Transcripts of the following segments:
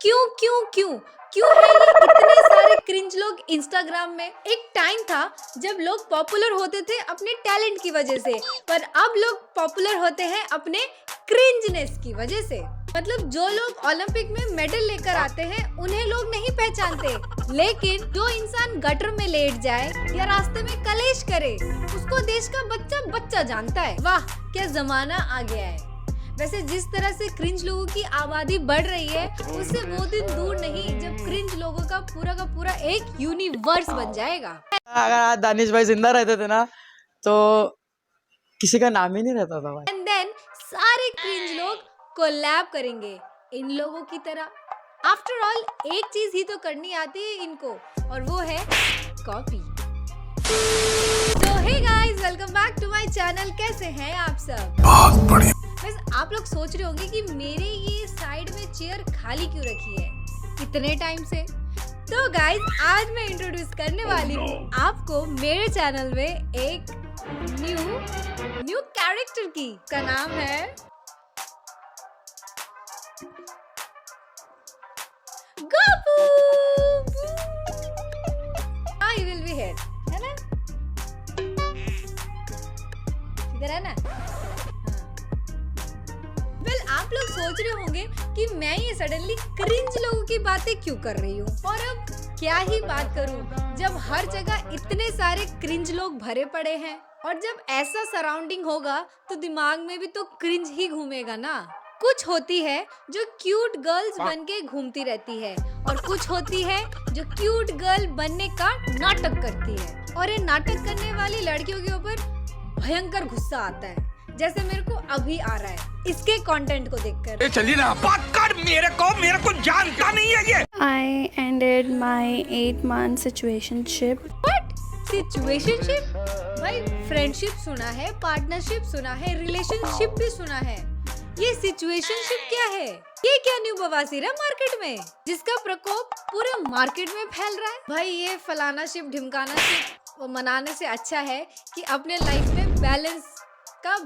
क्यों क्यों क्यों क्यों है ये इतने सारे क्रिंज लोग इंस्टाग्राम में? एक टाइम था जब लोग पॉपुलर होते थे अपने टैलेंट की वजह से, पर अब लोग पॉपुलर होते हैं अपने क्रिंजनेस की वजह से। मतलब जो लोग ओलंपिक में मेडल लेकर आते हैं उन्हें लोग नहीं पहचानते, लेकिन जो इंसान गटर में लेट जाए या रास्ते में कलेश करे उसको देश का बच्चा बच्चा जानता है। वाह क्या जमाना आ गया है। वैसे जिस तरह से क्रिंज लोगों की आबादी बढ़ रही है उससे वो दिन दूर नहीं जब क्रिंज लोगों का पूरा एक यूनिवर्स बन जाएगा। अगर आज दानिश भाई जिंदा रहते थे ना तो किसी का नाम ही नहीं रहता था भाई। एंड देन सारे क्रिंज लोग कोलैब करेंगे इन लोगों की तरह। आफ्टर ऑल एक चीज ही तो करनी आती है इनको और वो है कॉपी। तो hey guys, welcome back to my channel. कैसे हैं आप सब? बहुत बढ़िया। बस आप लोग सोच रहे होंगे कि मेरे ये साइड में चेयर खाली क्यों रखी है इतने टाइम से। तो गाइस आज मैं इंट्रोड्यूस करने वाली हूँ आपको मेरे चैनल में एक न्यू कैरेक्टर की। का नाम है गप्पू। ही विल बी हियर, है ना? इधर है ना? आप लोग सोच रहे होंगे कि मैं ये सडनली क्रिंज लोगों की बातें क्यों कर रही हूँ। और अब क्या ही बात करूँ जब हर जगह इतने सारे क्रिंज लोग भरे पड़े हैं। और जब ऐसा सराउंडिंग होगा तो दिमाग में भी तो क्रिंज ही घूमेगा ना। कुछ होती है जो क्यूट गर्ल्स बन के घूमती रहती है और कुछ होती है जो क्यूट गर्ल बनने का नाटक करती है। और ये नाटक करने वाली लड़कियों के ऊपर भयंकर गुस्सा आता है, जैसे मेरे को अभी आ रहा है इसके कंटेंट को देखकर। चलिए ना बात कर, मेरे को जानता नहीं है ये। I ended my 8-month situationship. What? Situationship? भाई फ्रेंडशिप सुना है, पार्टनरशिप सुना है, रिलेशनशिप भी सुना है, ये सिचुएशनशिप क्या है? ये क्या न्यू बवासीर है मार्केट में जिसका प्रकोप पूरे मार्केट में फैल रहा है? भाई ये फलाना शिप ढिमकाना शिप मनाने से अच्छा है कि अपने लाइफ में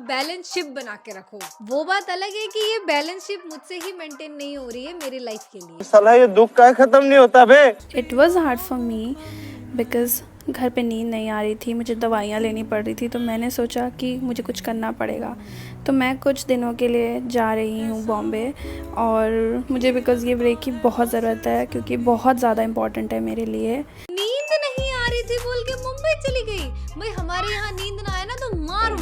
बैलेंस शिप बना के रखो। वो बात अलग है कि ये बैलेंस शिप मुझसे ही मेंटेन नहीं हो रही है मेरी लाइफ के लिए। साला ये दुख का खत्म नहीं होता बे। It was hard for me because घर पे नींद नहीं आ रही थी, मुझे दवाइयाँ लेनी पड़ रही थी, तो मैंने सोचा कि मुझे कुछ करना पड़ेगा। तो मैं कुछ दिनों के लिए जा रही हूँ बॉम्बे, और मुझे बिकॉज़ ये ब्रेक की बहुत ज़रूरत है क्योंकि बहुत ज़्यादा इम्पोर्टेंट है मेरे लिए। नींद नहीं आ रही थी बोल के मुंबई चली गई। भाई हमारे यहाँ नींद ना आए ना तो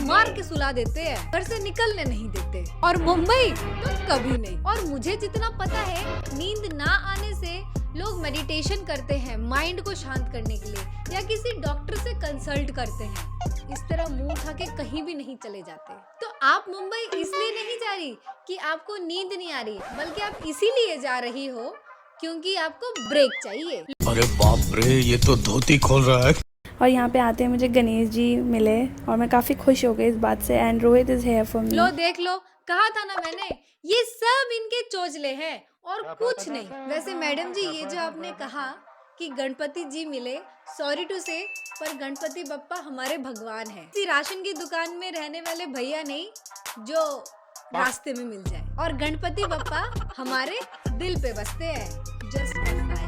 मार के सुला देते हैं, घर से निकलने नहीं देते। और मुंबई तो कभी नहीं। और मुझे जितना पता है नींद ना आने से लोग मेडिटेशन करते हैं माइंड को शांत करने के लिए, या किसी डॉक्टर से कंसल्ट करते हैं। इस तरह मुंह उठा के कहीं भी नहीं चले जाते। तो आप मुंबई इसलिए नहीं जा रही कि आपको नींद नहीं आ रही, बल्कि आप इसीलिए जा रही हो क्योंकि आपको ब्रेक चाहिए। अरे बाप रे, ये तो धोती खोल रहा है। और यहाँ पे आते हैं मुझे गणेश जी मिले और मैं काफ़ी खुश हो गई इस बात से। And Rohit is here for me. लो देख लो, कहा था ना मैंने, ये सब इनके चोचले हैं और कुछ नहीं। वैसे मैडम जी ये जो आपने कहा कि गणपति जी मिले, सॉरी टू से, पर गणपति बप्पा हमारे भगवान हैं। किसी राशन की दुकान में रहने वाले भैया नहीं जो रास्ते में मिल जाए। और गणपति बप्पा हमारे दिल पे बसते हैं। Just FYI।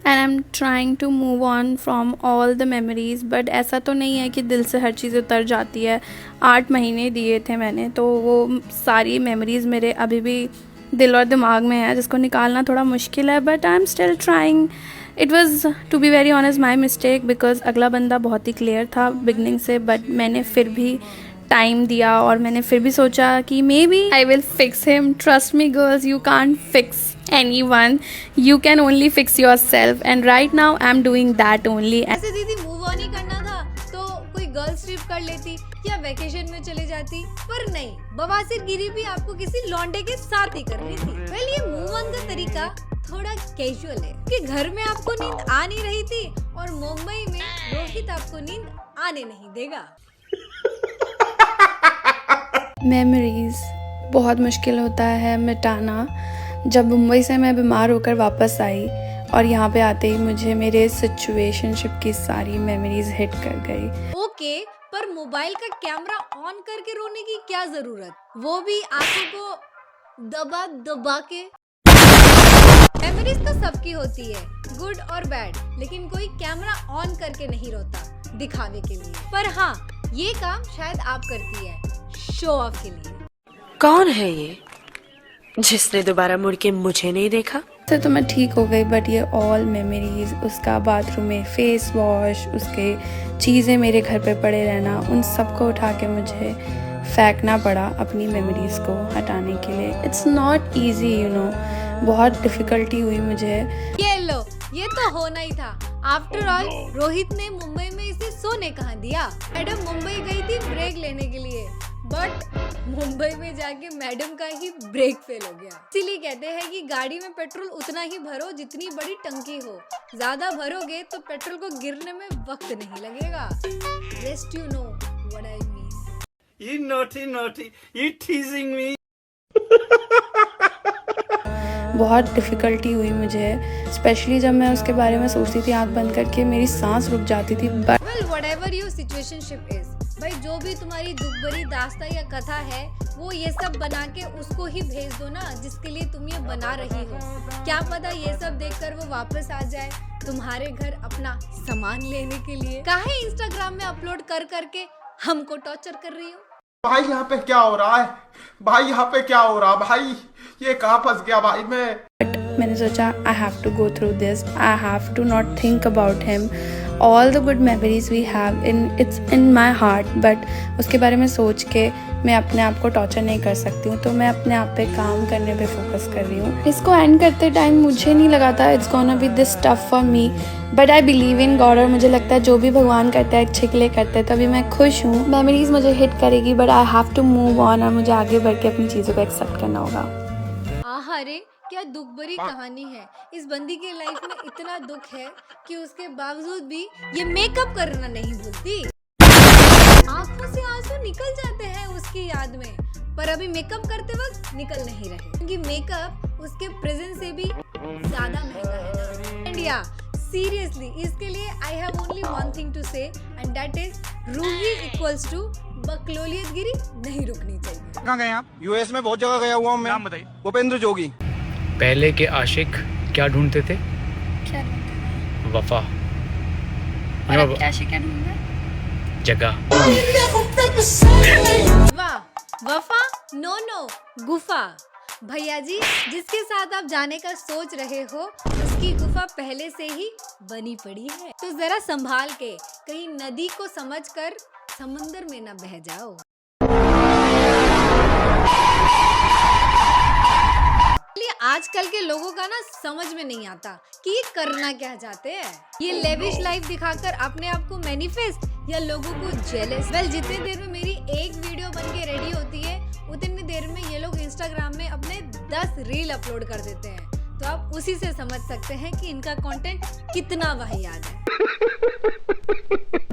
And I am trying to move on from all the memories, but ऐसा तो नहीं है कि दिल से हर चीज़ उतर जाती है। 8 महीने दिए थे मैंने, तो वो सारी मेमोरीज़ मेरे अभी भी दिल और दिमाग में है, जिसको निकालना थोड़ा मुश्किल है, but I am still trying. It was to be very honest my mistake because अगला बंदा बहुत ही क्लियर था बिगनिंग से, बट मैंने फिर भी टाइम दिया और मैंने फिर भी सोचा कि maybe I will fix him. Trust me girls, you can't fix anyone, you can only fix yourself, and right now I'm doing that only. ऐसे दीदी मूव ऑन ही करना था तो कोई गर्ल्स ट्रिप कर लेती या वेकेशन में चले जाती, पर नहीं, बवासीर गिरी भी आपको किसी लौंडे के साथ ही करनी थी। वेल ये मूव ऑन का तरीका थोड़ा कैजुअल है कि घर में आपको नींद आ नहीं रही थी और मुंबई में रोहित आपको नींद आने नहीं देगा। मेमोरीज बहुत मुश्किल होता है मिटाना। जब मुंबई से मैं बीमार होकर वापस आई और यहाँ पे आते ही मुझे मेरे सिचुएशनशिप की सारी मेमोरीज हिट कर गई। ओके, पर मोबाइल का कैमरा ऑन करके रोने की क्या जरूरत, वो भी आंखों को दबा दबा के। मेमोरीज तो सबकी होती है, गुड और बैड, लेकिन कोई कैमरा ऑन करके नहीं रोता दिखावे के लिए। पर हाँ, ये काम शायद आप करती है, शो ऑफ के लिए। कौन है ये जिसने दोबारा मुड़ के मुझे नहीं देखा? तो मैं ठीक हो गई, बट ये ऑल मेमोरीज, उसका बाथरूम में फेस वॉश, उसके चीज़ें मेरे घर पे पड़े रहना, उन सबको उठा के मुझे फेंकना पड़ा अपनी मेमोरीज को हटाने के लिए। It's not easy you know, बहुत डिफ़िकल्टी हुई मुझे। ये लो, ये तो होना ही था। आफ्टर ऑल रोहित ने मुंबई में इसे सोने कहाँ दिया। मैडम मुंबई गई थी ब्रेक लेने के लिए, बट मुंबई में जाके मैडम का ही ब्रेक फेल हो गया। इसीलिए कहते हैं कि गाड़ी में पेट्रोल उतना ही भरो जितनी बड़ी टंकी हो, ज्यादा भरोगे तो पेट्रोल को गिरने में वक्त नहीं लगेगा। Rest you know what I mean. You naughty, you teasing me. बहुत डिफ़िकल्टी हुई मुझे, स्पेशली जब मैं उसके बारे में सोचती थी आंख बंद करके मेरी सांस रुक जाती थी। But Well, whatever your situationship is, भाई जो भी तुम्हारी दुख भरी दास्तां या कथा है, वो ये सब बना के उसको ही भेज दो ना, जिसके लिए तुम ये बना रही हो। क्या पता ये सब देखकर वो वापस आ जाए तुम्हारे घर अपना सामान लेने के लिए। काहे इंस्टाग्राम में अपलोड कर करके हमको टॉर्चर कर रही हो? भाई यहाँ पे क्या हो रहा है? भाई यहाँ पे क्या हो रहा? भाई ये कहाँ फंस गया भाई मैं? मैंने सोचा I have to go through this, I have to not think about him, all the good memories we have it's in my heart, but उसके बारे में सोच के मैं अपने आप को टॉर्चर नहीं कर सकती हूँ, तो मैं अपने आप पे काम करने पे फोकस कर रही हूँ। इसको एंड करते टाइम मुझे नहीं लगा था it's gonna be this tough for me, but I believe in God, और मुझे लगता है जो भी भगवान करता है अच्छे के लिए करता है, तो अभी मैं खुश हूँ। मेमोरीज मुझे हिट करेगी, but I have to move on, और मुझे आगे बढ़ के अपनी चीज़ों को एक्सेप्ट करना होगा। अरे क्या दुख भरी कहानी है। इस बंदी के लाइफ में इतना दुख है कि उसके बावजूद भी ये मेकअप करना नहीं भूलती। आंखों से आंसू निकल जाते हैं उसकी याद में, पर अभी मेकअप करते वक्त निकल नहीं रहे, क्योंकि मेकअप उसके प्रेजेंस से भी ज्यादा महंगा है ना। इंडिया सीरियसली, इसके लिए I have only one thing to say, and that is Roohi equals to बकलोलियतगिरी नहीं रुकनी चाहिए। कहाँ गए आप? यूएस में बहुत जगह गया हुआ हूँ मैं। नाम बताइए। भूपेंद्र जोगी। पहले के आशिक क्या ढूंढते थे? क्या वफा। जगह। वाह, वफा नो गुफा। भैया जी, जिसके साथ आप जाने का सोच रहे हो उसकी गुफा पहले से ही बनी पड़ी है, तो जरा संभाल के, कहीं नदी को समझकर समुंदर में न बह जाओ। आजकल के लोगों का ना समझ में नहीं आता कि ये करना क्या चाहते हैं। ये लेविश लाइफ दिखाकर अपने आप को मैनिफेस्ट या लोगों को जेलस। वेल, जितनी देर में मेरी एक वीडियो बन के रेडी होती है, उतनी देर में ये लोग इंस्टाग्राम में अपने 10 रील अपलोड कर देते हैं, तो आप उसी से समझ सकते हैं कि इनका कंटेंट कितना वाहियात है।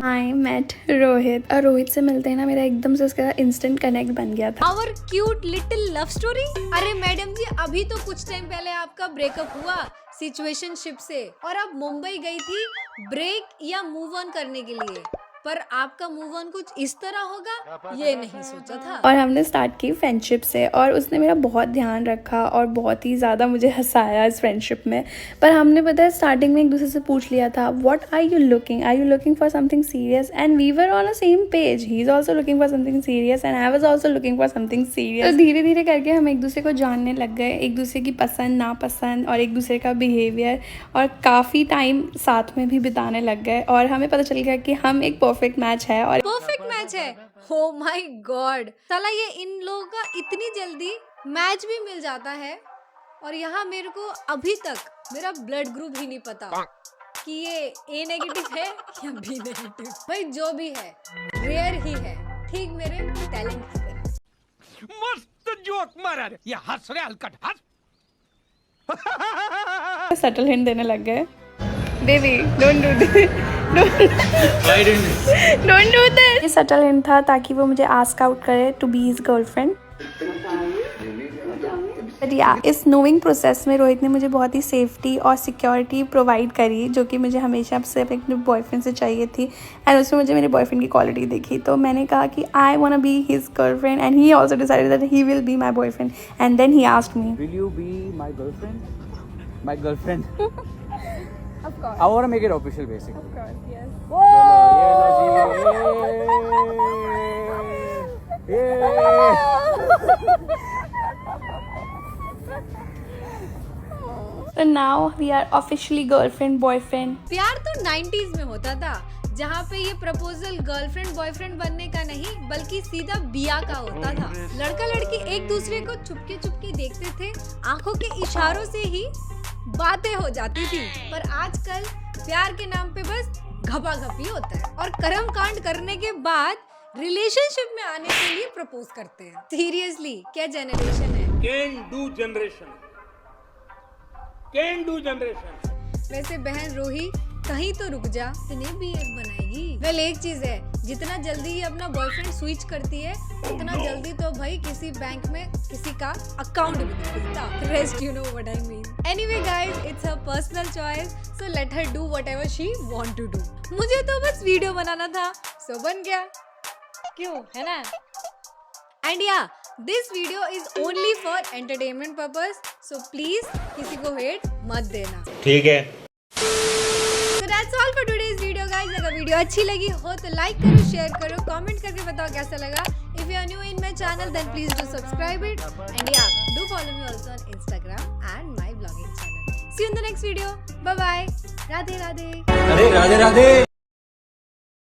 आई मेट रोहित, और रोहित से मिलते ही ना मेरा एकदम से उसका इंस्टेंट कनेक्ट बन गया था। Our cute little love story. अरे मैडम जी, अभी तो कुछ टाइम पहले आपका ब्रेकअप हुआ सिचुएशनशिप से, और अब मुंबई गई थी ब्रेक या मूव ऑन करने के लिए, पर आपका मूव ऑन कुछ इस तरह होगा ये नहीं सोचा था। और हमने स्टार्ट की फ्रेंडशिप से, और उसने मेरा बहुत ध्यान रखा और बहुत ही ज़्यादा मुझे हंसाया इस फ्रेंडशिप में। पर हमने पता है स्टार्टिंग में एक दूसरे से पूछ लिया था, what are you looking for something serious, and we were on a same page. He is also looking for something serious and I was also looking for something serious. तो धीरे धीरे करके हम एक दूसरे को जानने लग गए, एक दूसरे की पसंद नापसंद और एक दूसरे का बिहेवियर, और काफ़ी टाइम साथ में भी बिताने लग गए, और हमें पता चल गया कि हम एक परफेक्ट मैच है। और परफेक्ट मैच है। ओ माय गॉड, साला ये इन लोगों का इतनी जल्दी मैच भी मिल जाता है, और यहाँ मेरे को अभी तक मेरा ब्लड ग्रुप ही नहीं पता कि ये ए नेगेटिव है या बी नेगेटिव। भाई जो भी है रेयर ही है, ठीक मेरे टैलेंट की तरह। मस्त जोक मारा रे। ये हंस रहे हलकट हंस। सटल हिंट देने लग गए, baby don't do this, don't do this. ये सटल हिंट था ताकि वो मुझे आस्क आउट करे to be his girlfriend. But या इस नोइंग प्रोसेस में रोहित ने मुझे बहुत ही सेफ्टी और सिक्योरिटी प्रोवाइड करी, जो कि मुझे हमेशा से अपने बॉयफ्रेंड से चाहिए थी। एंड उसमें मुझे मेरे बॉयफ्रेंड की क्वालिटी देखी, तो मैंने कहा कि I want to be his girlfriend and he also decided that he will be my boyfriend and then he asked me, Will you be my girlfriend? My girlfriend. Of course. I want to make it official, basically. Of course, yes. So now we are officially girlfriend boyfriend. प्यार तो 90s में होता था, जहाँ पे ये proposal girlfriend boyfriend बनने का नहीं बल्कि सीधा बिया का होता था। लड़का लड़की एक दूसरे को चुपके चुपके देखते थे, आंखों के इशारों से ही बातें हो जाती थी। पर आजकल प्यार के नाम पे बस घपाघपी होता है और कर्म कांड करने के बाद रिलेशनशिप में आने के लिए प्रपोज करते हैं। सीरियसली क्या जनरेशन है। Can do generation, can do generation. वैसे बहन रोही कहीं तो रुक जा, तूने भी एक बनाएगी। वेल एक चीज है, जितना जल्दी ही अपना बॉयफ्रेंड स्विच करती है उतना जल्दी तो भाई किसी बैंक में किसी का अकाउंट भी नहीं खुलता। Rest you know what I mean. Anyway guys, it's her personal choice, so let her do whatever she want to do. मुझे तो बस वीडियो बनाना था, सो बन गया, क्यों है ना। एंड या this video is only for entertainment purpose, so please किसी को हेट मत देना, ठीक है। So that's all for today's video guys। अगर वीडियो अच्छी लगी हो तो लाइक करो, शेयर करो, कमेंट करके बताओ कैसा लगा। If you are new in my channel then please do subscribe it and yeah, do follow me also on Instagram and my blogging channel। See you in the next video। Bye bye। Radhe Radhe. अरे राधे राधे।